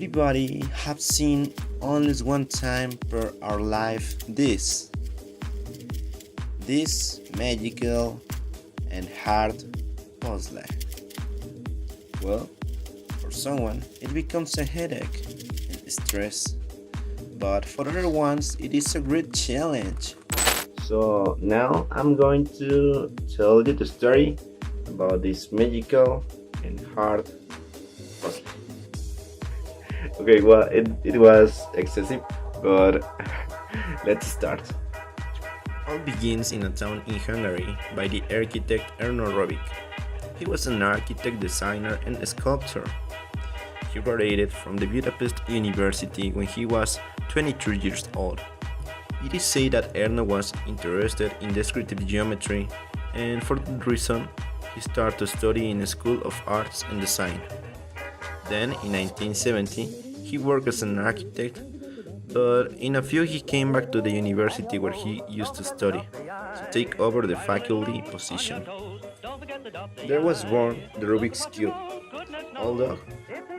Everybody have seen only one time per our life this magical and hard puzzle. Well, for someone it becomes a headache and stress, but for other ones it is a great challenge. So now I'm going to tell you the story about this magical and hard puzzle. Okay, well, it was excessive, but let's start. All begins in a town in Hungary by the architect Erno Rubik. He was an architect, designer, and sculptor. He graduated from the Budapest University when he was 23 years old. It is said that Erno was interested in descriptive geometry, and for that reason, he started to study in a School of Arts and Design. Then, in 1970, he worked as an architect, but in a few he came back to the university where he used to study, to take over the faculty position. There was born the Rubik's Cube, although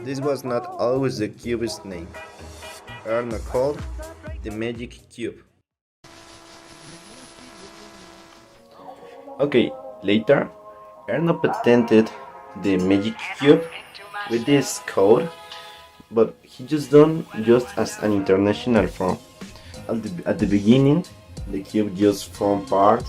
this was not always the cube's name. Erno called the Magic Cube. Okay, later, Erno patented the Magic Cube with this code, but he done just as an international form. At the beginning, the cube just formed part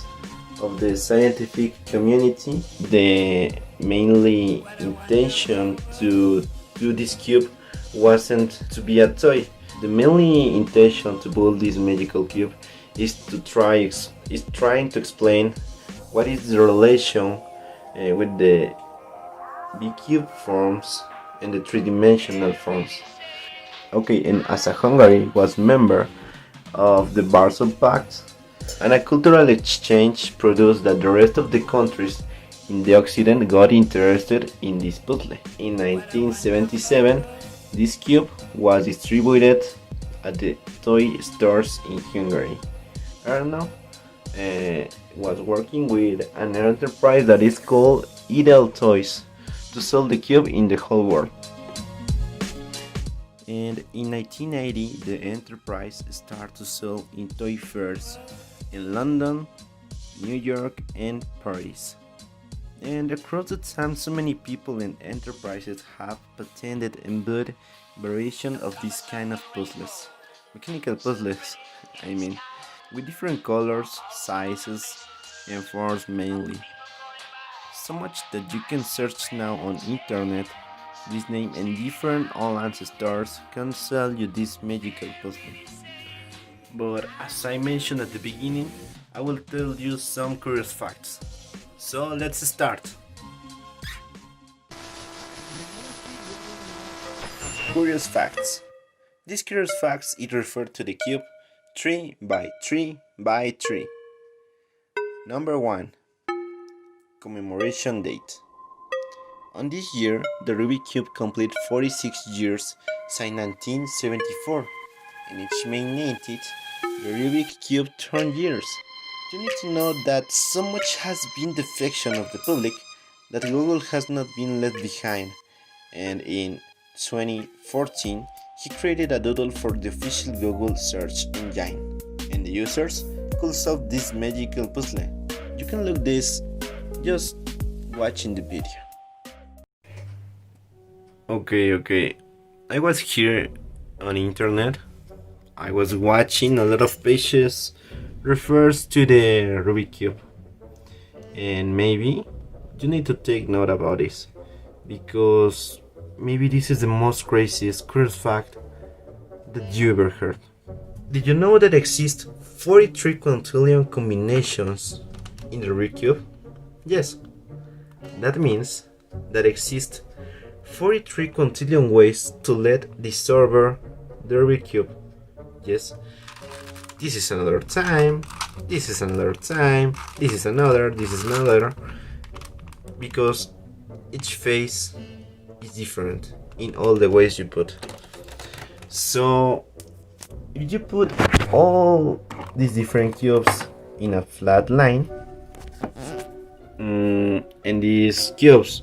of the scientific community. The mainly intention to do this cube wasn't to be a toy. The mainly intention to build this magical cube is trying to explain what is the relation with the big cube forms and the three-dimensional forms. Okay, and as a Hungary was member of the Warsaw Pact, and a cultural exchange produced that the rest of the countries in the Occident got interested in this puzzle. In 1977, this cube was distributed at the toy stores in Hungary. Erno was working with an enterprise that is called Ideal Toys to sell the cube in the whole world. And in 1980, the enterprise started to sell in toy fairs in London, New York, and Paris. And across the time, so many people and enterprises have patented and built variations of this kind of puzzles. Mechanical puzzles, I mean, with different colors, sizes, and forms mainly. So much that you can search now on internet this name, and different online stores can sell you this magical puzzle. But as I mentioned at the beginning, I will tell you some curious facts. So let's start. Curious facts. These curious facts it referred to the cube 3 by 3 by 3. Number 1. Commemoration date. On this year, the Rubik Cube completed 46 years since 1974, and its main name it, the Rubik Cube turned years. You need to know that so much has been the affection of the public that Google has not been left behind, and in 2014, he created a doodle for the official Google search engine, and the users could solve this magical puzzle. You can look this just watching the video. Okay. I was here on internet. I was watching a lot of pages refers to the Rubik Cube. And maybe you need to take note about this, because maybe this is the most craziest curious fact that you ever heard. Did you know that exist 43 quintillion combinations in the Rubik Cube? Yes. That means that exist 43 quintillion ways to let the solver the Rubik Cube. Yes. This is another time, this is another time, this is another, because each phase is different in all the ways you put. So if you put all these different cubes in a flat line, and these cubes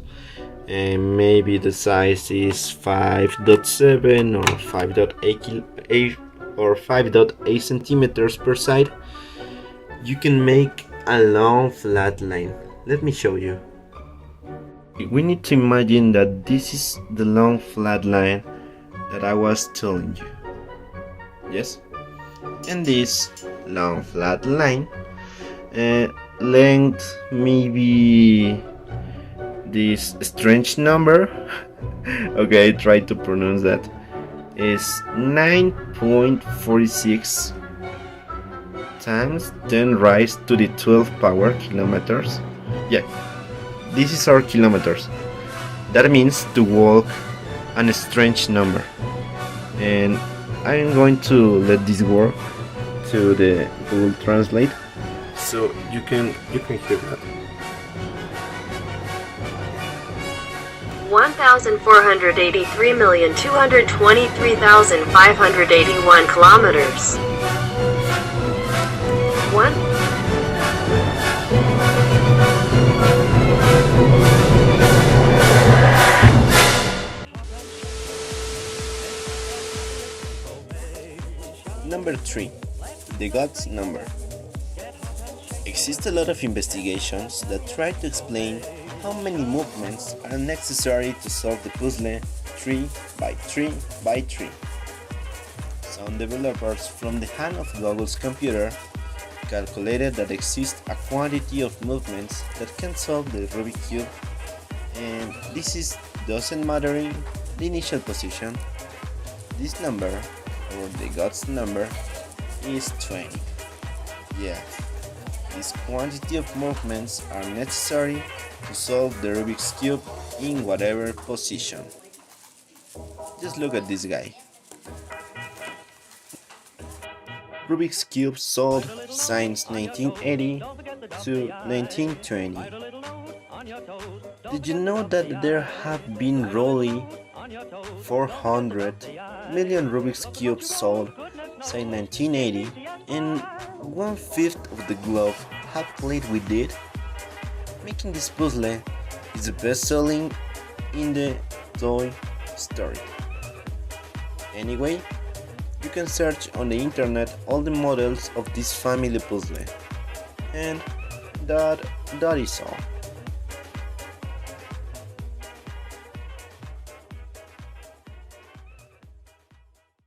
and maybe the size is 5.7 or 5.8 or 5.8 centimeters per side, you can make a long flat line. Let me show you. We need to imagine that this is the long flat line that I was telling you. Yes? And this long flat line, length maybe this strange number, okay, try to pronounce that, is 9.46 times 10 raised to the 12th power kilometers. Yeah, this is our kilometers. That means to walk a strange number. And I'm going to let this work to the Google Translate so you can hear that. 1,483,223,581 kilometers. One. Number 3. The God's number. Exist a lot of investigations that try to explain how many movements are necessary to solve the puzzle 3 by 3 by 3. Some developers from the hand of Google's computer calculated that exists a quantity of movements that can solve the Rubik's Cube, and doesn't matter in the initial position. This number, or the God's number, is 20. Yeah, this quantity of movements are necessary to solve the Rubik's Cube in whatever position. Just look at this guy. Rubik's Cube solved since 1980 to 1920. Did you know that there have been roughly 400 million Rubik's Cubes solved since 1980, and 1/5 of the globe have played with it? Making this puzzle is the best selling in the toy story. Anyway, you can search on the internet all the models of this family puzzle. And that is all.